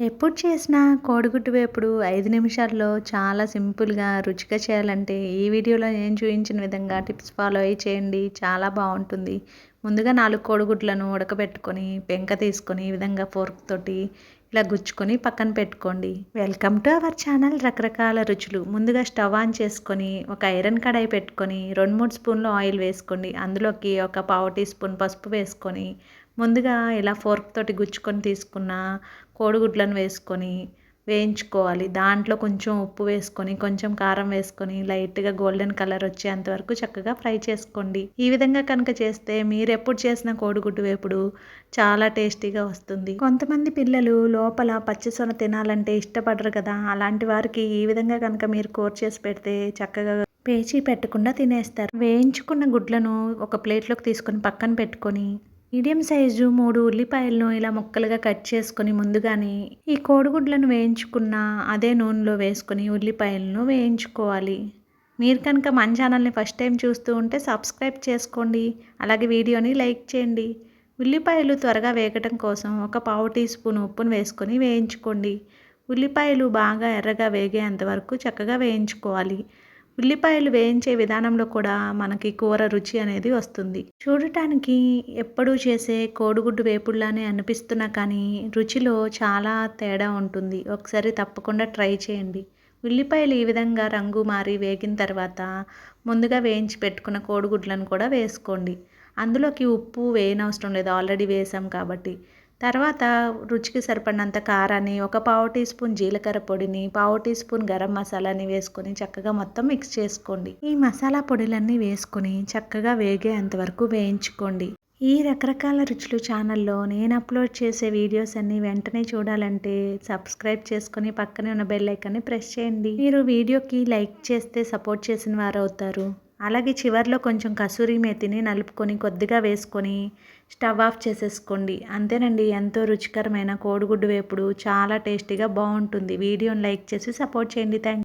ఎప్పుడు చేసినా కోడిగుడ్డు వేపుడు 5 నిమిషాల్లో చాలా సింపుల్‌గా, రుచిగా చేయాలంటే ఈ వీడియోలో నేను చూయించిన విధంగా టిప్స్ ఫాలో అయ్యి చేయండి. చాలా బావుంటుంది. ముందుగా 4 కోడిగుడ్లను ఉడకబెట్టుకొని, పెంక తీసుకొని ఈ విధంగా ఫోర్క్ తోటి ఇలా గుచ్చుకొని పక్కన పెట్టుకోండి. వెల్కమ్ టు అవర్ ఛానల్ రకరకాల రుచులు. ముందుగా స్టవ్ ఆన్ చేసుకొని, ఒక ఐరన్ కడాయి పెట్టుకొని 2, 3 స్పూన్లు ఆయిల్ వేసుకోండి. అందులోకి ఒక పావు టీ స్పూన్ పసుపు వేసుకొని, ముందుగా ఇలా ఫోర్క్ తోటి గుచ్చుకొని తీసుకున్న కోడిగుడ్లను వేసుకొని వేయించుకోవాలి. దాంట్లో కొంచెం ఉప్పు వేసుకొని, కొంచెం కారం వేసుకొని, లైట్‌గా గోల్డెన్ కలర్ వచ్చేంత వరకు చక్కగా ఫ్రై చేసుకోండి. ఈ విధంగా కనుక చేస్తే మీరెప్పుడు చేసిన కోడిగుడ్డు వేపుడు చాలా టేస్టీగా వస్తుంది. కొంతమంది పిల్లలు లోపల పచ్చి సొన తినాలంటే ఇష్టపడరు కదా! అలాంటి వారికి ఈ విధంగా కనుక మీరు కూర చేసి పెడితే చక్కగా పేచీ పెట్టకుండా తినేస్తారు. వేయించుకున్న గుడ్లను ఒక ప్లేట్‌లోకి తీసుకొని పక్కన పెట్టుకొని, మీడియం సైజు 3 ఉల్లిపాయలను ఇలా ముక్కలుగా కట్ చేసుకొని ముందుగానే ఈ కోడిగుడ్లను వేయించుకున్న అదే నూనెలో వేసుకొని ఉల్లిపాయలను వేయించుకోవాలి. మీరు కనుక మన ఛానల్ని ఫస్ట్ టైం చూస్తూ ఉంటే సబ్స్క్రైబ్ చేసుకోండి. అలాగే వీడియోని లైక్ చేయండి. ఉల్లిపాయలు త్వరగా వేగటం కోసం ఒక పావు టీ స్పూన్ ఉప్పును వేసుకొని వేయించుకోండి. ఉల్లిపాయలు బాగా ఎర్రగా వేగేంత వరకు చక్కగా వేయించుకోవాలి. ఉల్లిపాయలు వేయించే విధానంలో కూడా మనకి కూర రుచి అనేది వస్తుంది. చూడటానికి ఎప్పుడూ చేసే కోడిగుడ్డు వేపుడులానే అనిపిస్తున్నా కానీ రుచిలో చాలా తేడా ఉంటుంది. ఒకసారి తప్పకుండా ట్రై చేయండి. ఉల్లిపాయలు ఈ విధంగా రంగు మారి వేగిన తర్వాత ముందుగా వేయించి పెట్టుకున్న కోడిగుడ్లను కూడా వేసుకోండి. అందులోకి ఉప్పు వేయనవసరం లేదు, ఆల్రెడీ వేసాం కాబట్టి. తర్వాత రుచికి సరిపడినంత కారాన్ని, ఒక పావు టీ స్పూన్ జీలకర్ర పొడిని, పావు టీ స్పూన్ గరం మసాలాని వేసుకొని చక్కగా మొత్తం మిక్స్ చేసుకోండి. ఈ మసాలా పొడులన్నీ వేసుకొని చక్కగా వేగేంత వరకు వేయించుకోండి. ఈ రకరకాల రుచులు ఛానల్లో నేను అప్లోడ్ చేసే వీడియోస్ అన్నీ వెంటనే చూడాలంటే సబ్స్క్రైబ్ చేసుకొని పక్కనే ఉన్న బెల్ ఐకాన్ని ప్రెస్ చేయండి. మీరు వీడియోకి లైక్ చేస్తే సపోర్ట్ చేసిన వారు అవుతారు. అలాగే చివర్లో కొంచెం కసూరి మేతిని నలుపుకొని కొద్దిగా వేసుకొని స్టవ్ ఆఫ్ చేసేసుకోండి. అంతేనండి, ఎంతో రుచికరమైన కోడిగుడ్డు వేపుడు చాలా టేస్టీగా బాగుంటుంది. వీడియోని లైక్ చేసి సపోర్ట్ చేయండి. థ్యాంక్